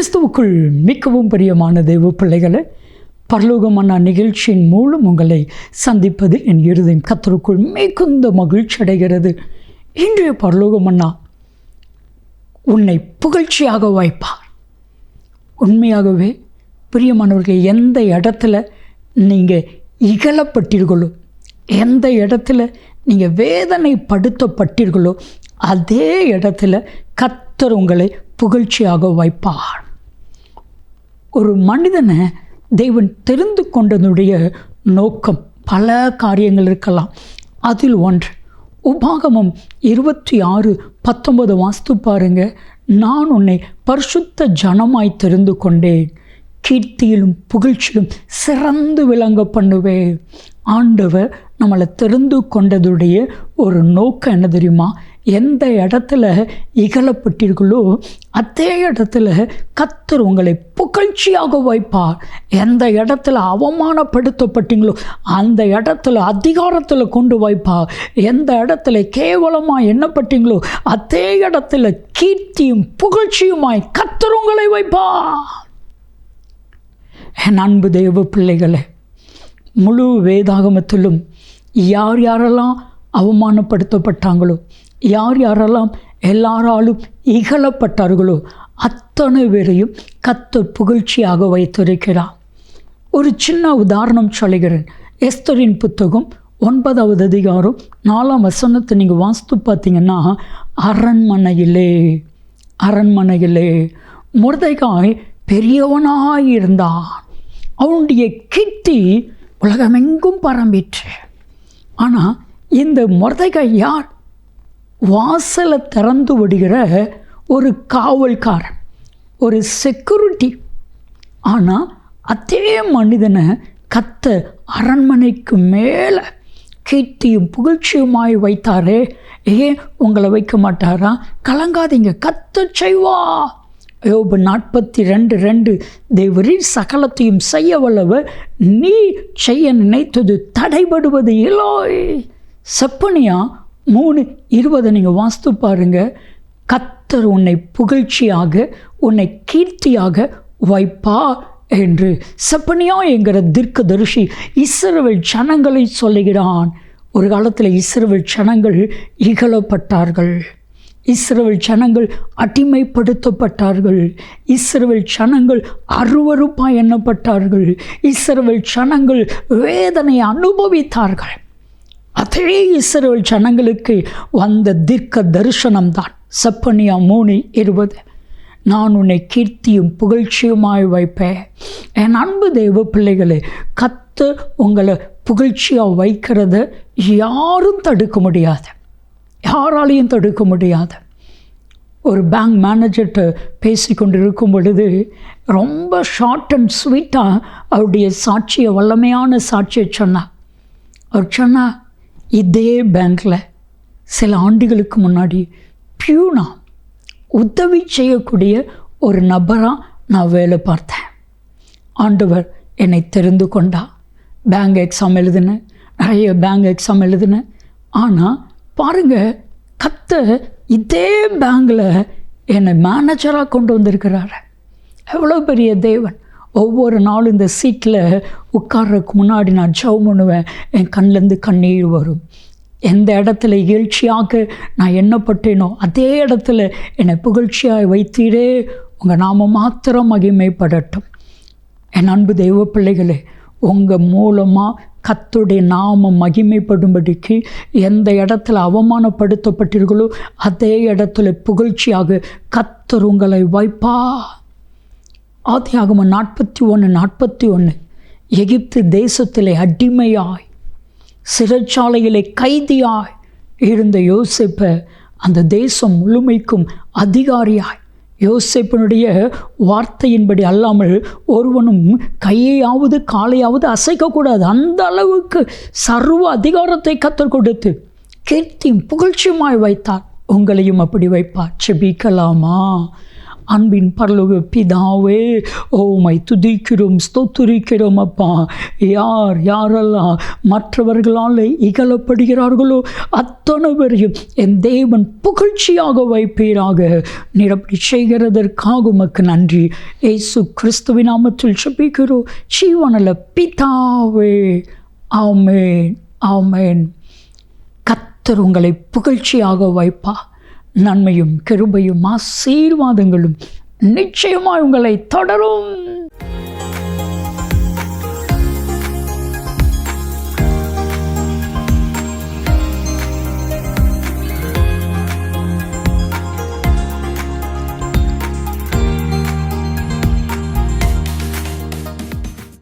கிறிஸ்துவுக்குள் மிகவும் பிரியமான தேவ பிள்ளைகளை, பரலோக மன்னா நிகழ்ச்சியின் மூலம் உங்களை சந்திப்பதில் என் இருதயம் கர்த்தருக்குள் மிகுந்த மகிழ்ச்சி அடைகிறது. இன்றைய பரலோக மன்னா உன்னை புகழ்ச்சியாக வைப்பார். உண்மையாகவே பிரியமானவர்கள், எந்த இடத்துல நீங்கள் இகழப்பட்டீர்களோ, எந்த இடத்துல நீங்கள் வேதனைப்படுத்தப்பட்டீர்களோ, அதே இடத்துல கர்த்தர் உங்களை புகழ்ச்சியாக வைப்பார். ஒரு மனிதனை தேவன் தெரிந்து கொண்டதுடைய நோக்கம் பல காரியங்கள் இருக்கலாம். அதில் ஒன்று உபாகமம் 26:19 வாஸ்து பாருங்க. நான் உன்னை பரிசுத்த ஜனமாய் தெரிந்து கொண்டேன், கீர்த்தியிலும் புகழ்ச்சியிலும் சிறந்து விளங்க பண்ணுவேன். ஆண்டவர் நம்மளை தெரிந்து கொண்டதுடைய ஒரு நோக்கம் என்ன தெரியுமா? எந்த இடத்துல இகழப்பட்டீர்களோ அதே இடத்துல கர்த்தர் உங்களை புகழ்ச்சியாக வைப்பார். எந்த இடத்துல அவமானப்படுத்தப்பட்டீங்களோ அந்த இடத்துல அதிகாரத்தில் கொண்டு வைப்பார். எந்த இடத்துல கேவலமாக எண்ணப்பட்டீங்களோ அதே இடத்துல கீர்த்தியும் புகழ்ச்சியுமாய் கர்த்தர் உங்களை வைப்பார். என் அன்பு தேவ பிள்ளைகளே, முழு வேதாகமத்திலும் யார் யாரெல்லாம் அவமானப்படுத்தப்பட்டாங்களோ, யார் யாரெல்லாம் எல்லாராலும் இகழப்பட்டார்களோ அத்தனை பேரையும் கர்த்தர் புகழ்ச்சியாக வைத்திருக்கிறார். ஒரு சின்ன உதாரணம் சொல்லுகிறேன். எஸ்தரின் புத்தகம் 9வது அதிகாரம் 4ஆம் வசனத்தை நீங்கள் வாசித்து பார்த்தீங்கன்னா, அரண்மனையிலே மொர்தெகாய் பெரியவனாய் இருந்தான். அவனுடைய கீர்த்தி உலகமெங்கும் பரம்பிற்று. ஆனால் இந்த மொர்தெகாய் யார்? வாசலை திறந்து விடுகிற ஒரு காவல்காரன், ஒரு செக்யூரிட்டி. ஆனால் அதே மனிதனை கர்த்தர் அரண்மனைக்கு மேலே கீர்த்தியும் புகழ்ச்சியுமாய் வைத்தாரே. ஏன் உங்களை வைக்க மாட்டாரா? கலங்காதீங்க, கர்த்தர் செய்வா. யோபு 42:2 தேவரீர் சகலத்தையும் செய்ய வல்லவர், நீ செய்ய நினைத்தது தடைபடுவது இல்லை. செப்பனியா 3:20 நீங்கள் வாஸ்து பாருங்க. கர்த்தர் உன்னை புகழ்ச்சியாக, உன்னை கீர்த்தியாக வைப்பா என்று செப்பனியா என்கிற தீர்க்கதரிசி இஸ்ரவேல் ஜனங்களை சொல்லுகிறான். ஒரு காலத்தில் இஸ்ரவேல் ஜனங்கள் இகழப்பட்டார்கள், இஸ்ரவேல் ஜனங்கள் அடிமைப்படுத்தப்பட்டார்கள், இஸ்ரவேல் ஜனங்கள் அருவருப்பாய் எண்ணப்பட்டார்கள், இஸ்ரவேல் ஜனங்கள் வேதனை அனுபவித்தார்கள். அதே இஸ்ரவேல் ஜனங்களுக்கு வந்த தீர்க்க தரிசனம்தான் செப்பனியா 3:20. நான் உன்னை கீர்த்தியும் புகழ்ச்சியுமாய் வைப்பேன். என் அன்பு தேவ பிள்ளைகளே, கர்த்தர் உங்களை புகழ்ச்சியாக வைக்கிறத யாரும் தடுக்க முடியாது, யாராலையும் தடுக்க முடியாது. ஒரு பேங்க் மேனேஜர்கிட்ட பேசி கொண்டு இருக்கும் பொழுது ரொம்ப ஷார்ட் அண்ட் ஸ்வீட்டாக அவருடைய சாட்சியை, வல்லமையான சாட்சியை சொன்னார். அவர் சொன்னார், இதே பேங்க்கில் சில ஆண்டுகளுக்கு முன்னாடி பியூனா உதவி செய்யக்கூடிய ஒரு நபராக நான் வேலை பார்த்தேன். ஆண்டவர் என்னை தெரிந்து கொண்டா. பேங்க் எக்ஸாம் எழுதினேன், நிறைய பேங்க் எக்ஸாம் எழுதினேன். ஆனால் பாருங்கள், கர்த்தர் இதே பேங்கில் என்னை மேனேஜராக கொண்டு வந்திருக்கிறாரு. எவ்வளோ பெரிய தேவன்! ஒவ்வொரு நாளும் இந்த சீட்டில் உட்கார்றதுக்கு முன்னாடி நான் ஜெபம் பண்ணுவேன். என் கண்ணிலேருந்து கண்ணீர் வரும். எந்த இடத்துல இகழ்ச்சியாக நான் எண்ணப்பட்டேனோ அதே இடத்துல என்னை புகழ்ச்சியாக வைத்தீரே, உங்கள் நாம மாத்திரம் மகிமைப்படட்டும். என் அன்பு தெய்வ பிள்ளைகளே, உங்கள் மூலமாக கர்த்தருடைய நாமம் மகிமைப்படும்படிக்கு எந்த இடத்துல அவமானப்படுத்தப்பட்டீர்களோ அதே இடத்துல புகழ்ச்சியாக கர்த்தர் உங்களை வைப்பா. ஆதியாகமம் 41:41 எகிப்து தேசத்திலே அடிமையாய், சிறைச்சாலையிலே கைதியாய் இருந்த யோசேப்பை அந்த தேசம் முழுமைக்கும் அதிகாரியாய், யோசேப்பினுடைய வார்த்தையின்படி அல்லாமல் ஒருவனும் கையையாவது காலையாவது அசைக்கக்கூடாது, அந்த அளவுக்கு சர்வ அதிகாரத்தை கர்த்தர் கொடுத்து கீர்த்தியும் புகழ்ச்சியுமாய் வைத்தார். உங்களையும் அப்படி வைப்பார். செபிக்கலாமா? அன்பின் பரலோக பிதாவே, ஓமை துதிக்கிறோம், ஸ்தோத்திரிக்கிறோம் அப்பா. யாரெல்லாம் மற்றவர்களால் இகழப்படுகிறார்களோ அத்தனை பேரையும் என் தேவன் புகழ்ச்சியாக வைப்பீராக. நீர் அப்படி செய்கிறதற்காக உமக்கு நன்றி. இயேசு கிறிஸ்துவின் நாமத்தில் ஜெபிக்கிறோம் ஜீவனுள்ள பிதாவே. ஆமென், ஆமென். கர்த்தர் உங்களை புகழ்ச்சியாக வைப்பா. நன்மையும் கிருபையும் ஆசீர்வாதங்களும் நிச்சயமாய் உங்களை தொடரும்.